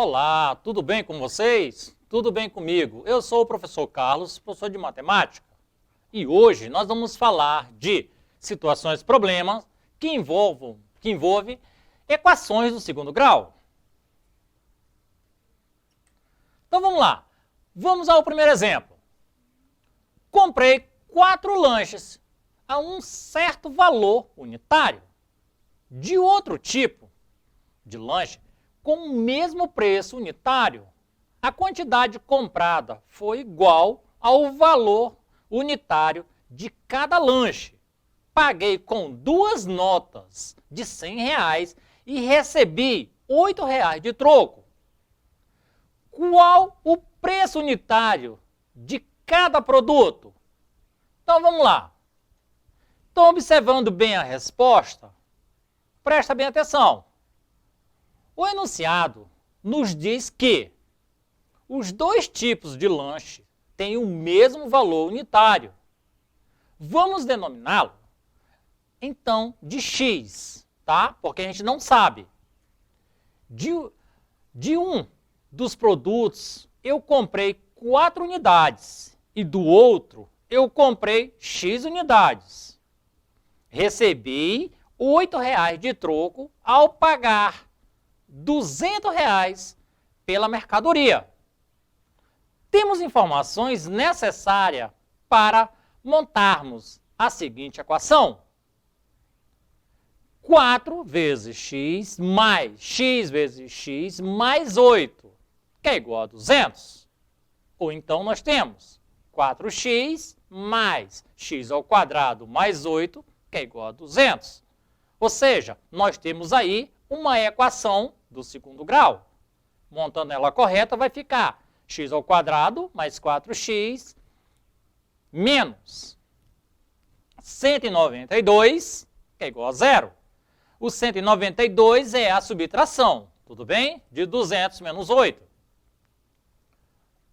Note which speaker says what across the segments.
Speaker 1: Olá, tudo bem com vocês? Tudo bem comigo? Eu sou o professor Carlos, professor de matemática. E hoje nós vamos falar de situações, problemas que envolvem equações do segundo grau. Então vamos lá. Vamos ao primeiro exemplo. Comprei 4 lanches a um certo valor unitário. De outro tipo de lanche, com o mesmo preço unitário, a quantidade comprada foi igual ao valor unitário de cada lanche. Paguei com 2 notas de R$100 e recebi R$8 de troco. Qual o preço unitário de cada produto? Então vamos lá. Estão observando bem a resposta? Presta bem atenção. O enunciado nos diz que os 2 tipos de lanche têm o mesmo valor unitário. Vamos denominá-lo, então, de X, tá? Porque a gente não sabe. De um dos produtos, eu comprei 4 unidades e do outro, eu comprei X unidades. Recebi R$8 de troco ao pagar R$200 pela mercadoria. Temos informações necessárias para montarmos a seguinte equação. 4 vezes x mais x vezes x mais 8, que é igual a 200. Ou então nós temos 4x mais x ao quadrado mais 8, que é igual a 200. Ou seja, nós temos aí uma equação do segundo grau. Montando ela correta, vai ficar x ao quadrado mais 4x menos 192, que é igual a 0. O 192 é a subtração, tudo bem? De 200 menos 8.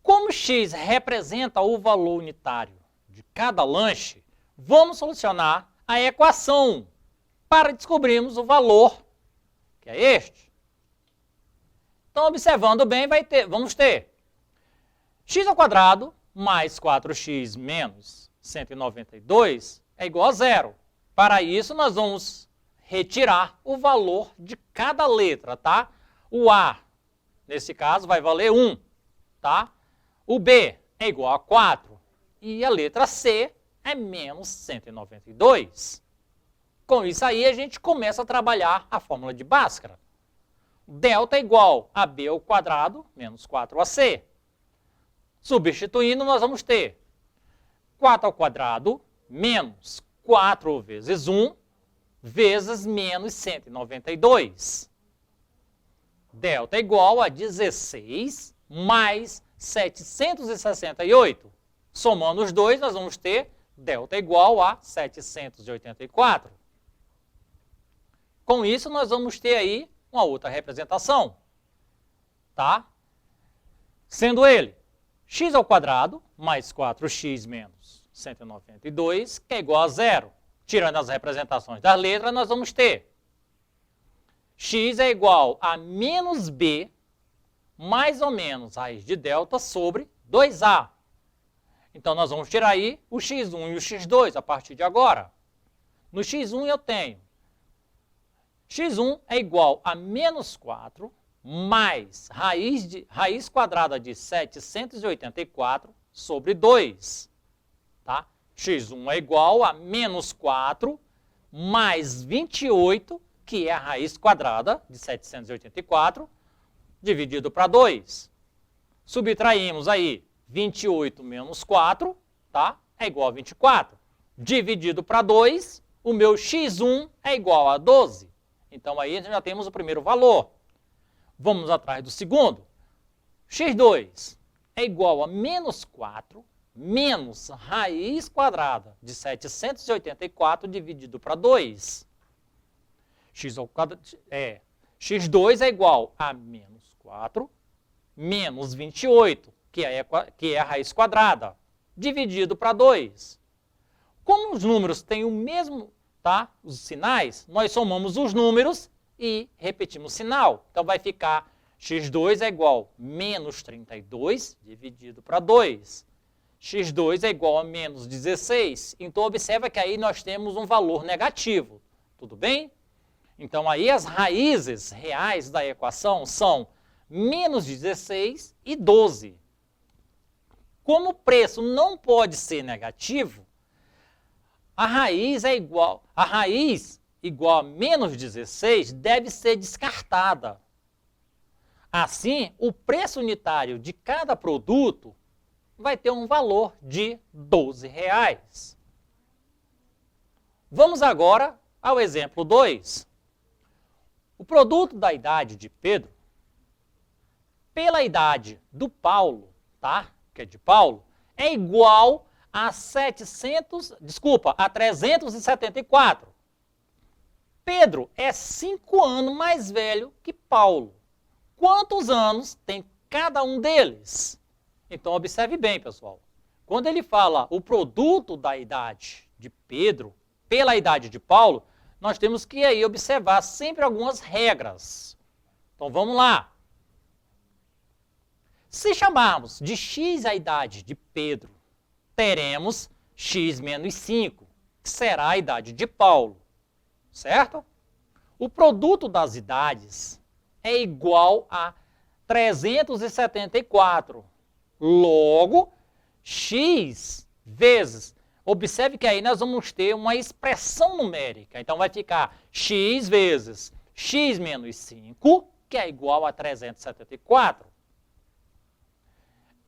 Speaker 1: Como x representa o valor unitário de cada lanche, vamos solucionar a equação para descobrirmos o valor, que é este. Então, observando bem, vamos ter x ao quadrado mais 4x menos 192 é igual a 0. Para isso, nós vamos retirar o valor de cada letra, tá? O A, nesse caso, vai valer 1, tá? O B é igual a 4 e a letra C é menos 192. Com isso aí, a gente começa a trabalhar a fórmula de Bhaskara. Delta é igual a B ao quadrado menos 4AC. Substituindo, nós vamos ter 4 ao quadrado menos 4 vezes 1 vezes menos 192. Delta é igual a 16 mais 768. Somando os dois, nós vamos ter delta igual a 784. Com isso, nós vamos ter aí uma outra representação, tá? Sendo ele x ao quadrado mais 4x menos 192, que é igual a 0. Tirando as representações das letras, nós vamos ter x é igual a menos b mais ou menos raiz de delta sobre 2a. Então, nós vamos tirar aí o x1 e o x2 a partir de agora. No x1 eu tenho x1 é igual a menos 4 mais raiz quadrada de 784 sobre 2. Tá? x1 é igual a menos 4 mais 28, que é a raiz quadrada de 784, dividido para 2. Subtraímos aí 28 menos 4, tá? É igual a 24. Dividido para 2, o meu x1 é igual a 12. Então, aí já temos o primeiro valor. Vamos atrás do segundo. x2 é igual a menos 4 menos raiz quadrada de 784 dividido para 2. x2 é igual a menos 4 menos 28, que é a raiz quadrada, dividido para 2. Como os números têm o mesmo, tá? Os sinais, nós somamos os números e repetimos o sinal. Então vai ficar x2 é igual a menos 32 dividido para 2. x2 é igual a menos 16. Então, observa que aí nós temos um valor negativo. Tudo bem? Então, aí as raízes reais da equação são menos 16 e 12. Como o preço não pode ser negativo, a raiz igual a menos 16 deve ser descartada. Assim, o preço unitário de cada produto vai ter um valor de R$12. Vamos agora ao exemplo 2. O produto da idade de Pedro, pela idade do Paulo, tá? Que é de Paulo, é igual a 374. Pedro é 5 anos mais velho que Paulo. Quantos anos tem cada um deles? Então, observe bem, pessoal. Quando ele fala o produto da idade de Pedro pela idade de Paulo, nós temos que aí observar sempre algumas regras. Então, vamos lá. Se chamarmos de x a idade de Pedro, teremos x menos 5, que será a idade de Paulo. Certo? O produto das idades é igual a 374. Logo, x vezes. Observe que aí nós vamos ter uma expressão numérica. Então, vai ficar x vezes x menos 5, que é igual a 374.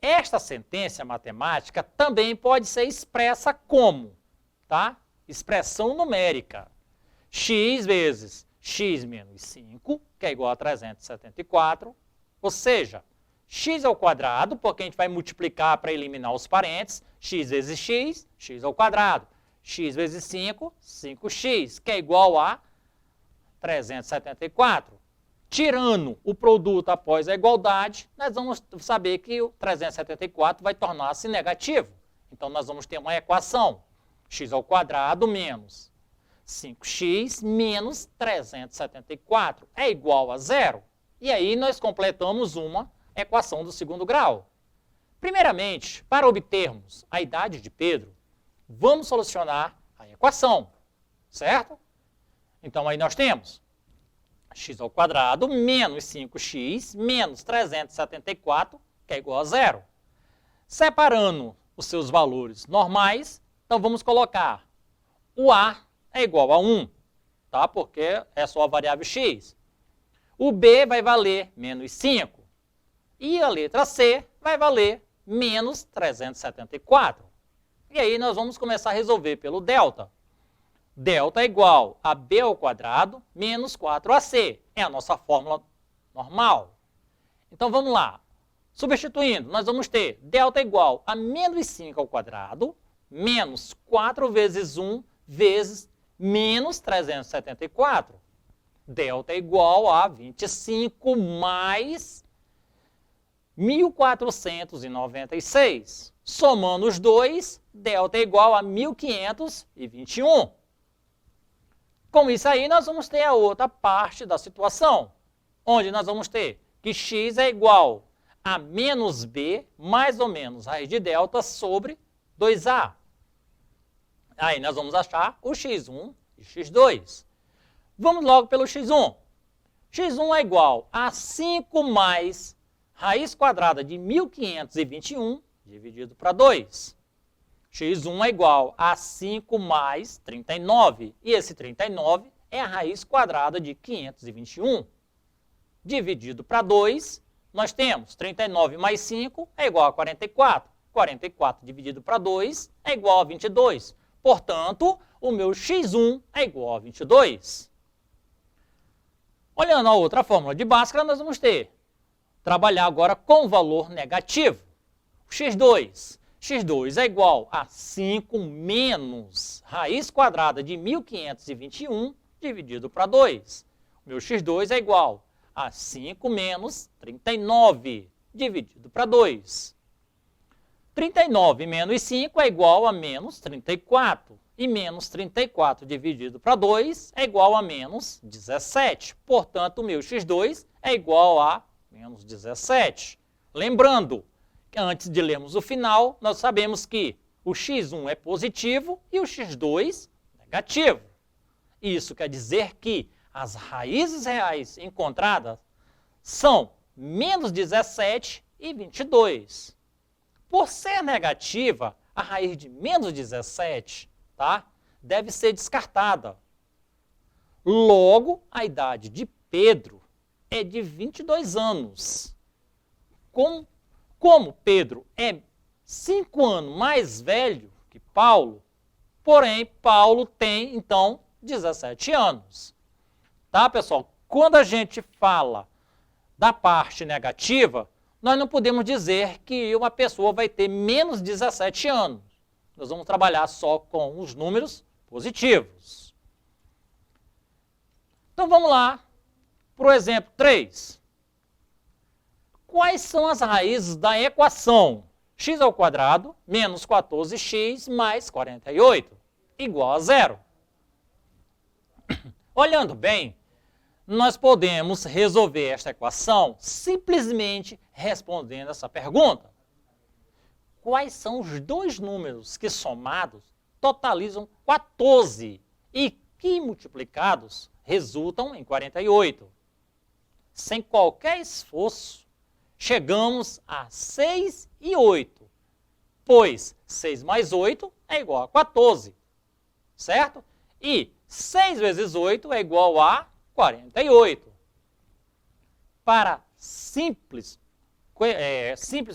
Speaker 1: Esta sentença matemática também pode ser expressa como? Tá? Expressão numérica. X vezes x menos 5, que é igual a 374, ou seja, x ao quadrado, porque a gente vai multiplicar para eliminar os parênteses, x vezes x, x ao quadrado. X vezes 5, 5x, que é igual a 374. Tirando o produto após a igualdade, nós vamos saber que o 374 vai tornar-se negativo. Então, nós vamos ter uma equação, x ao quadrado menos 5x menos 374 é igual a 0. E aí nós completamos uma equação do segundo grau. Primeiramente, para obtermos a idade de Pedro, vamos solucionar a equação, certo? Então aí nós temos x ao quadrado menos 5x menos 374, que é igual a 0. Separando os seus valores normais, então vamos colocar o a é igual a 1, tá? Porque é só a variável x. O b vai valer menos 5. E a letra c vai valer menos 374. E aí nós vamos começar a resolver pelo delta. Delta é igual a b ao quadrado menos 4ac. É a nossa fórmula normal. Então vamos lá. Substituindo, nós vamos ter delta igual a menos 5 ao quadrado menos 4 vezes 1 vezes menos 374. Delta é igual a 25 mais 1.496. Somando os dois, delta é igual a 1.521. Com isso aí, nós vamos ter a outra parte da situação, onde nós vamos ter que x é igual a menos b mais ou menos raiz de delta sobre 2a. Aí nós vamos achar o x1 e x2. Vamos logo pelo x1. x1 é igual a 5 mais raiz quadrada de 1.521 dividido para 2. x1 é igual a 5 mais 39. E esse 39 é a raiz quadrada de 521. Dividido para 2, nós temos 39 mais 5 é igual a 44. 44 dividido para 2 é igual a 22. Portanto, o meu x1 é igual a 22. Olhando a outra fórmula de Bhaskara, nós vamos trabalhar agora com o valor negativo. O x2. x2 é igual a 5 menos raiz quadrada de 1.521 dividido para 2. O meu x2 é igual a 5 menos 39 dividido para 2. 39 menos 5 é igual a menos 34. E menos 34 dividido para 2 é igual a menos 17. Portanto, o meu x2 é igual a menos 17. Lembrando que antes de lermos o final, nós sabemos que o x1 é positivo e o x2 negativo. Isso quer dizer que as raízes reais encontradas são menos 17 e 22. Por ser negativa, a raiz de menos 17, tá, deve ser descartada. Logo, a idade de Pedro é de 22 anos. Como Pedro é 5 anos mais velho que Paulo, porém, Paulo tem, então, 17 anos. Tá, pessoal? Quando a gente fala da parte negativa, nós não podemos dizer que uma pessoa vai ter menos 17 anos. Nós vamos trabalhar só com os números positivos. Então, vamos lá para o exemplo 3. Quais são as raízes da equação x² menos 14x mais 48 igual a 0? Olhando bem, nós podemos resolver esta equação simplesmente respondendo essa pergunta. Quais são os dois números que somados totalizam 14 e que multiplicados resultam em 48? Sem qualquer esforço, chegamos a 6 e 8, pois 6 mais 8 é igual a 14, certo? E 6 vezes 8 é igual a 48. Para simples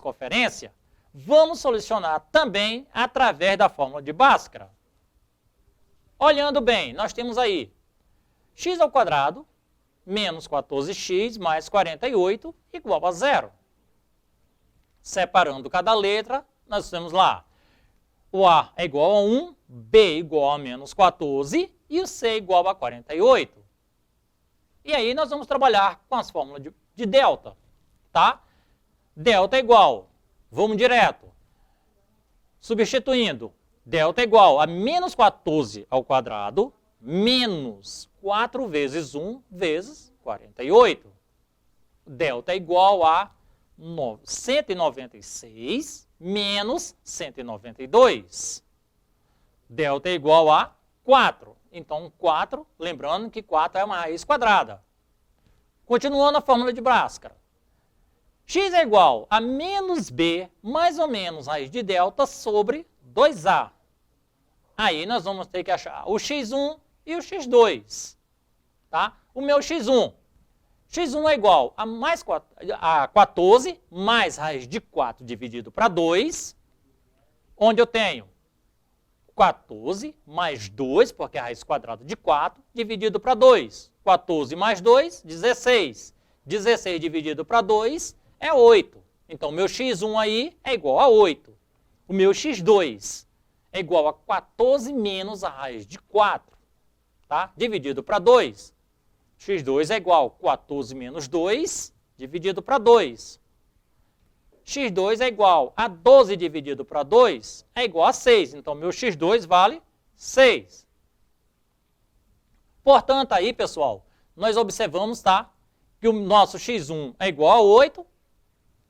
Speaker 1: conferência, vamos solucionar também através da fórmula de Bhaskara. Olhando bem, nós temos aí x² menos 14x mais 48 igual a 0. Separando cada letra, nós temos lá o A é igual a 1, B igual a menos 14 e o C igual a 48. E aí nós vamos trabalhar com as fórmulas de delta, tá? Delta é igual, vamos direto, substituindo, delta é igual a menos 14 ao quadrado, menos 4 vezes 1 vezes 48. Delta é igual a 196 menos 192. Delta é igual a 4. Então, 4, lembrando que 4 é uma raiz quadrada. Continuando a fórmula de Bhaskara. X é igual a menos B mais ou menos raiz de delta sobre 2A. Aí nós vamos ter que achar o x1 e o x2. Tá? O meu x1. x1 é igual a 14 mais raiz de 4 dividido para 2, onde eu tenho 14 mais 2, porque é a raiz quadrada de 4, dividido para 2. 14 mais 2, 16. 16 dividido para 2 é 8. Então, o meu x1 aí é igual a 8. O meu x2 é igual a 14 menos a raiz de 4, tá? Dividido para 2. x2 é igual a 14 menos 2, dividido para 2. x2 é igual a 12 dividido para 2, é igual a 6. Então, meu x2 vale 6. Portanto, aí, pessoal, nós observamos, tá, que o nosso x1 é igual a 8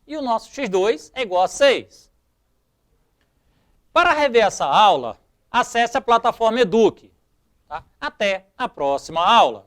Speaker 1: e o nosso x2 é igual a 6. Para rever essa aula, acesse a plataforma Eduque. Tá? Até a próxima aula.